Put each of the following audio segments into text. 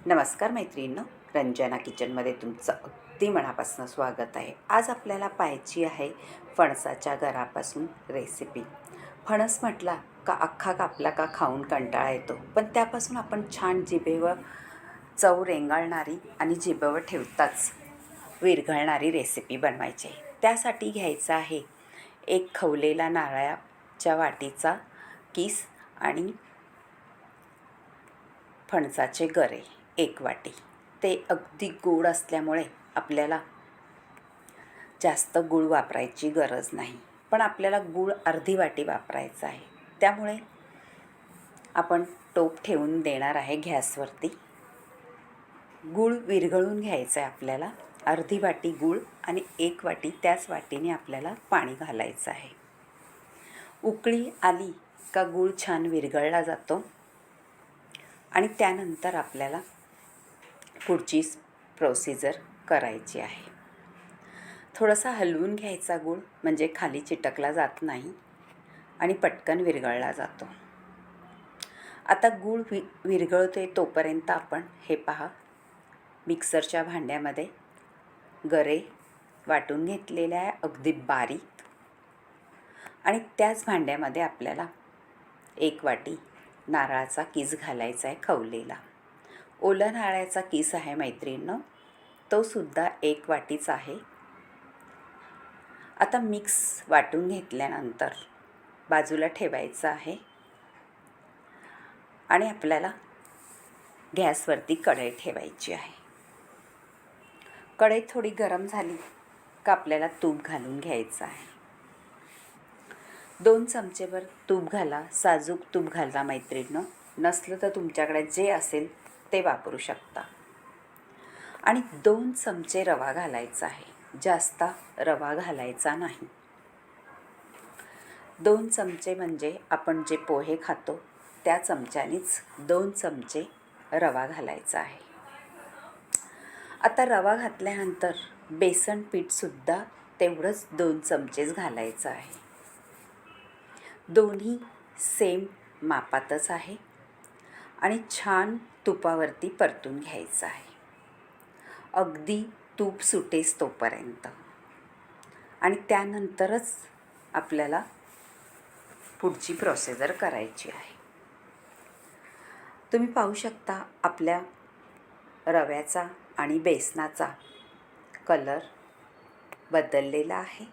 नमस्कार मैत्रिणींनो, रंजना किचनमध्ये तुमचं अगदी मनापासून स्वागत आहे. आज आपल्याला पाहायची आहे फणसाच्या गरापासून रेसिपी. फणस म्हटला का अख्खा कापला का खाऊन कंटाळा येतो, पण त्यापासून आपण छान जिभेवर चव रेंगाळणारी आणि जिभेवर ठेवताच विरघळणारी रेसिपी बनवायची आहे. त्यासाठी घ्यायचं आहे एक खवलेला नारळाच्या वाटीचा किस आणि फणसाचे गरे 1 वाटी. ते अगदी गोड असल्यामुळे आपल्याला जास्त गूळ वापरायची गरज नाही, पण आपल्याला गूळ अर्धी वाटी वापरायचा आहे. त्यामुळे आपण टोप ठेवून देणार आहे गॅसवरती. गूळ विरघळून घ्यायचं आहे आपल्याला. अर्धी वाटी गूळ आणि 1 वाटी त्याच वाटीने आपल्याला पाणी घालायचं आहे. उकळी आली का गूळ छान विरघळला जातो आणि त्यानंतर आपल्याला पुढची प्रोसिजर करायची आहे. थोडासा हलवून घ्यायचा गूळ, म्हणजे खाली चिटकला जात नाही आणि पटकन विरघळला जातो. आता गूळ विरघळतोय तोपर्यंत आपण हे पहा, मिक्सरच्या भांड्यामध्ये गरे वाटून घेतलेले आहे अगदी बारीक, आणि त्याच भांड्यामध्ये आपल्याला 1 वाटी नारळाचा किस घालायचा आहे खवलेला. ओला नारळाचा किस आहे मैत्रिणींनो, तो सुद्धा 1 वाटीच आहे. आता मिक्स वाटून घेतल्यानंतर बाजूला ठेवायचं आहे आणि आपल्याला गॅसवरती कढई ठेवायची आहे. कढई थोडी गरम झाली का आपल्याला तूप घालून घ्यायचं आहे. 2 चमचेभर तूप घाला. साजूक तूप घाला मैत्रिणींनो, नसलं तर तुमच्याकडे जे असेल ते वापरू शकता. आणि 2 चमचे रवा घालायचा आहे, जास्त रवा घालायचा नाही. 2 चमचे म्हणजे आपण जे पोहे खातो त्या चमच्यानेच 2 चमचे रवा घालायचा आहे. आता रवा घातल्यानंतर बेसन पीठसुद्धा तेवढंच 2 चमचेच घालायचं आहे. दोन्ही सेम मापातच आहे आणि छान तुपावरती परतून घ्यायचं आहे, अगदी तूप सुटेस तोपर्यंत. आणि त्यानंतरच आपल्याला पुढची प्रोसिजर करायची आहे. तुम्ही पाहू शकता आपल्या रव्याचा आणि बेसनाचा कलर बदललेला आहे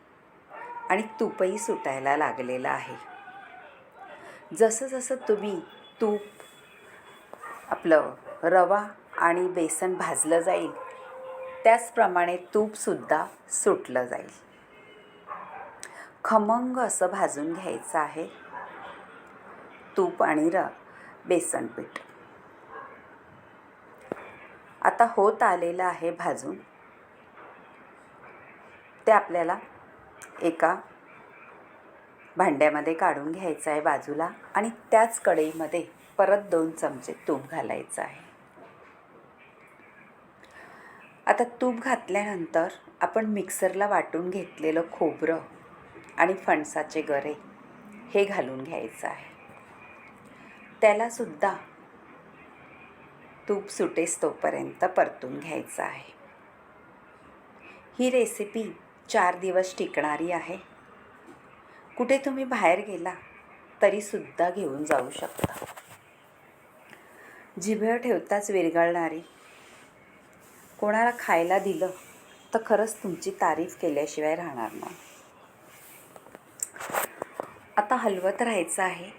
आणि तूपही सुटायला लागलेलं आहे. जसं जसं तुम्ही तूप, आपलं रवा आणि बेसन भाजलं जाईल त्याचप्रमाणे तूपसुद्धा सुटलं जाईल. खमंग असं भाजून घ्यायचं आहे तूप आणि बेसन पीठ. आता होत आलेलं आहे भाजून. ते आपल्याला एका भांड्यामध्ये काढून घ्यायचं आहे बाजूला, आणि त्याच कढईमध्ये परत 2 चमचे तूप घालायचं आहे. आता तूप घातल्यानंतर आपण मिक्सरला वाटून घेतलेलं खोबरं आणि फणसाचे गरे हे घालून घ्यायचं आहे. त्यालासुद्धा तूप सुटेस तोपर्यंत परतून घ्यायचं आहे. ही रेसिपी 4 दिवस टिकणारी आहे. कुठे तुम्ही बाहेर गेला तरीसुद्धा घेऊन जाऊ शकता. जिभेवर ठेवताच विरघळणारी. कोणाला खायला दिलं तर खरंच तुमची तारीफ केल्याशिवाय राहणार नाही. आता हलवत राहायचं आहे,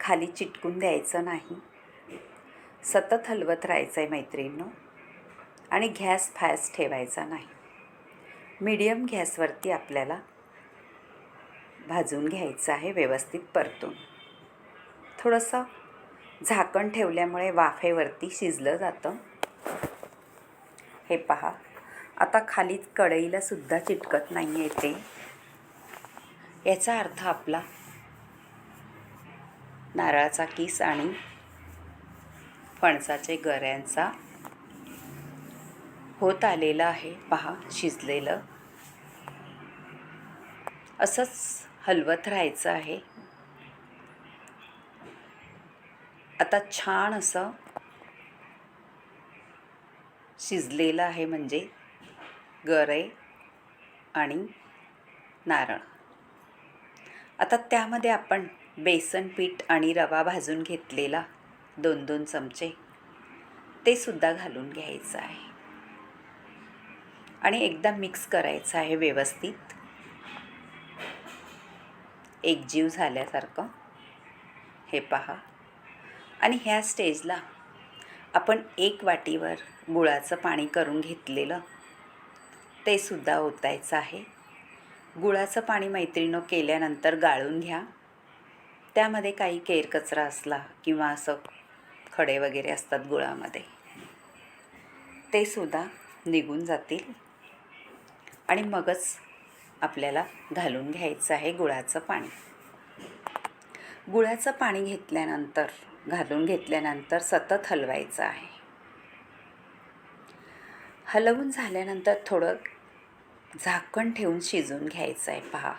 खाली चिटकून द्यायचं नाही. सतत हलवत राहायचं आहे मैत्रिणींनो, आणि गॅस फास्ट ठेवायचा नाही. मीडियम गॅसवरती आपल्याला भाजून घ्यायचं आहे व्यवस्थित परतून. थोडंसं झाकण ठेवल्यामुळे वाफेवरती शिजलं जातं. हे पहा, आता खाली कढईला सुद्धा चिटकत नाही आहे ते. याचा अर्थ आपला नारळाचा किस आणि फणसाचे गऱ्यांचा होत आलेला आहे. पहा, शिजलेलं. असंच हलवत राहायचं आहे. आता छान असं शिजलेलं आहे, म्हणजे गरे आणि नारळ. आता त्यामध्ये आपण बेसन पीठ आणि रवा भाजून घेतलेला 2-2 चमचे ते सुद्धा घालून घ्यायचं आहे आणि एकदा मिक्स करायचं आहे व्यवस्थित, एकजीव झाल्यासारखं. हे पहा. आणि ह्या स्टेजला आपण 1 वाटीवर गुळाचं पाणी करून घेतलेलं ते सुद्धा ओतायचं आहे. गुळाचं पाणी मैत्रिणींनो केल्यानंतर गाळून घ्या. त्यामध्ये काही केरकचरा असला किंवा असं खडे वगैरे असतात गुळामध्ये, ते सुद्धा निघून जातील. आणि मगच आपल्याला घालून घ्यायचं आहे गुळाचं पाणी. गुळाचं पाणी घालून घेतल्यानंतर सतत हलवायचं आहे. हलवून झाल्यानंतर थोडं झाकण ठेवून शिजवून घ्यायचं आहे. पहा,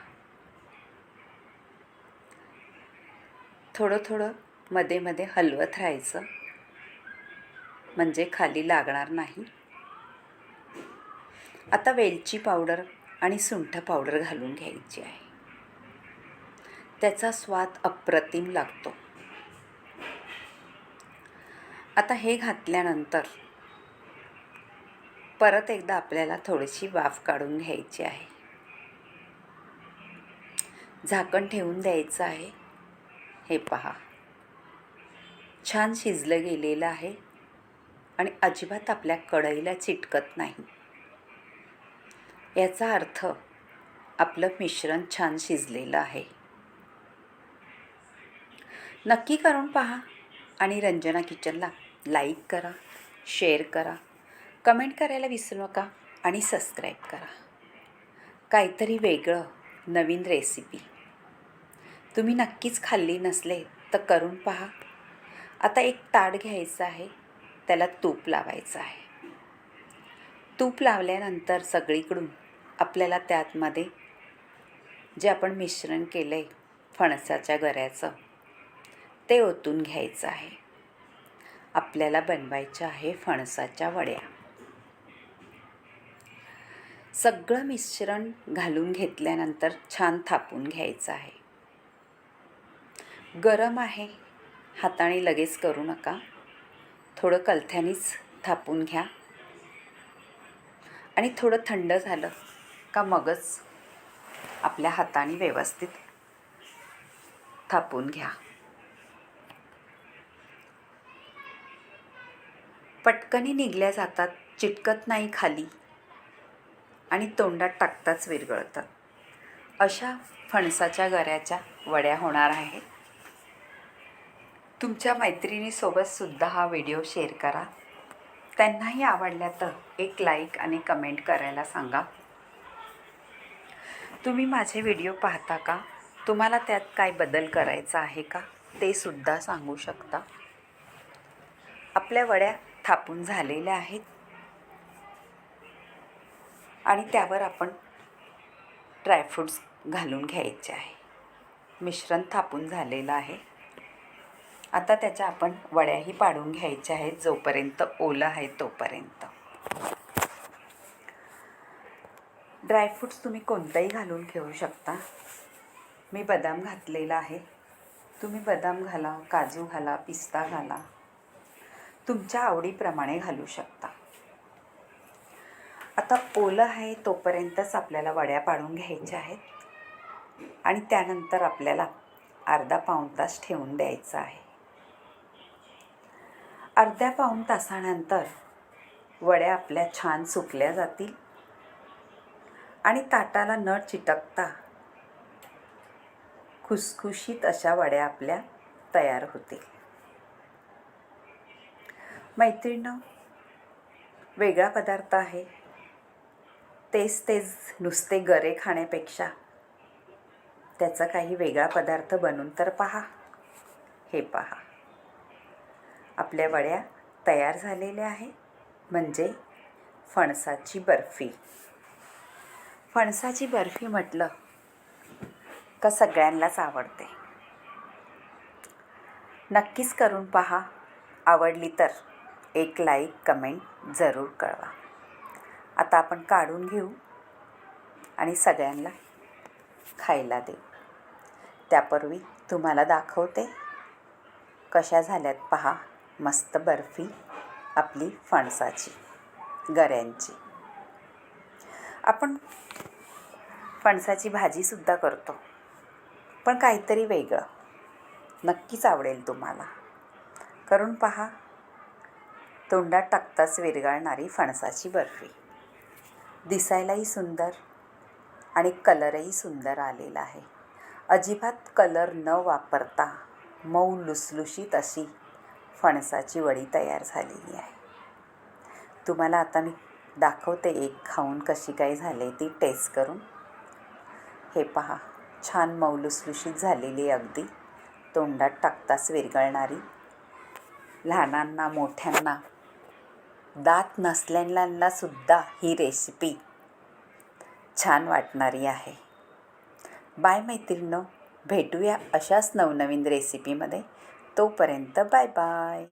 थोडं मध्ये मध्ये हलवत राहायचं, म्हणजे खाली लागणार नाही. आता वेलची पावडर आणि सुंठ पावडर घालून घ्यायची आहे. त्याचा स्वाद अप्रतिम लागतो. आता हे घातल्यानंतर परत एकदा आपल्याला थोडीशी वाफ काढून घ्यायची आहे. झाकण ठेवून द्यायचं आहे. हे पहा, छान शिजलं गेलेलं आहे आणि अजिबात आपल्या कढईला चिटकत नाही. याचा अर्थ आपलं मिश्रण छान शिजलेलं आहे. नक्की करून पहा आणि रंजना किचनला लाईक करा, शेअर करा, कमेंट करायला विसरू नका आणि सबस्क्राईब करा. काहीतरी वेगळं नवीन रेसिपी तुम्ही नक्कीच खाल्ली नसले तर करून पहा. आता एक ताट घ्यायचं आहे, त्याला तूप लावायचं आहे. तूप लावल्यानंतर सगळीकडून आपल्याला त्यामध्ये जे आपण मिश्रण केलं आहे फणसाच्या गऱ्याचं ते ओतून घ्यायचं आहे. आपल्याला बनवायच्या आहे फणसाच्या वड्या. सगळं मिश्रण घालून घेतल्यानंतर छान थापून घ्यायचं आहे. गरम आहे, हाताने लगेच करू नका, थोडं कलथ्यानेच थापून घ्या. आणि थोडं थंड झालं का मगच आपल्या हाताने व्यवस्थित थापून घ्या. पटकनी निघल्या जातात, चिटकत नाही खाली आणि तोंडात टाकताच विरघळतात. अशा फणसाच्या गऱ्याच्या वड्या होणार आहेत. तुमच्या मैत्रिणीसोबत सुद्धा हा व्हिडिओ शेअर करा. त्यांनाही आवडल्या तर एक लाईक आणि कमेंट करायला सांगा. तुम्ही माझे व्हिडिओ पाहता का? तुम्हाला त्यात काय बदल करायचा आहे का ते सुद्धा सांगू शकता. आपल्या वड्या थापून झालेल्या आहेत आणि त्यावर आपण ड्रायफ्रूट्स घालून घ्यायचे आहे. मिश्रण थापून झालेलं आहे. आता त्याच्या आपण वड्याही पाडून घ्यायच्या आहेत, जोपर्यंत ओलं आहे तोपर्यंत. ड्रायफ्रूट्स तुम्ही कोणताही घालून घेऊ शकता. मी बदाम घातलेला आहे, तुम्ही बदाम घाला, काजू घाला, पिस्ता घाला, तुमच्या आवडीप्रमाणे घालू शकता. आता ओलं आहे तोपर्यंतच आपल्याला वड्या पाडून घ्यायच्या आहेत आणि त्यानंतर आपल्याला अर्धा-पाऊण तास ठेवून द्यायचं आहे. अर्ध्या-पाऊण तासानंतर वड्या आपल्या छान सुकल्या जातील आणि ताटाला न चिटकता खुसखुशीत अशा वड्या आपल्या तयार होतील. मैत्रिणींनो, वेगळा पदार्थ आहे. तेच नुसते गरे खाण्यापेक्षा त्याचा काही वेगळा पदार्थ बनवून तर पहा. हे पहा, आपल्या वड्या तयार झालेल्या आहेत, म्हणजे फणसाची बर्फी. फणसाची बर्फी म्हटलं का सगळ्यांनाच आवडते. नक्कीच करून पहा. आवडली तर एक लाईक कमेंट जरूर कळवा. आता आपण काढून घेऊ आणि सगळ्यांना खायला देऊ. त्यापूर्वी तुम्हाला दाखवते कशा झाल्यात पहा मस्त बर्फी आपली फणसाची गऱ्यांची. आपण फणसाची भाजीसुद्धा करतो, पण काहीतरी वेगळं. नक्कीच आवडेल तुम्हाला. करून पहा. तोंडात टाकताच विरघळणारी फणसाची बर्फी. दिसायलाही सुंदर आणि कलरही सुंदर आलेला आहे. अजिबात कलर न वापरता मऊ लुसलुशीत अशी फणसाची वडी तयार झालेली आहे. तुम्हाला आता मी दाखवते एक खाऊन कशी काय झाली ती टेस्ट करून. हे पहा, छान मऊ लुसलुशीत झालेली, अगदी तोंडात टाकताच विरघळणारी. लहानांना मोठ्यांना दात नसलेल्यांना सुद्धा ही रेसिपी छान वाटणारी आहे. बाय मैत्रिणींनो, भेटूया अशाच नवनवीन रेसिपीमध्ये. तोपर्यंत बाय बाय.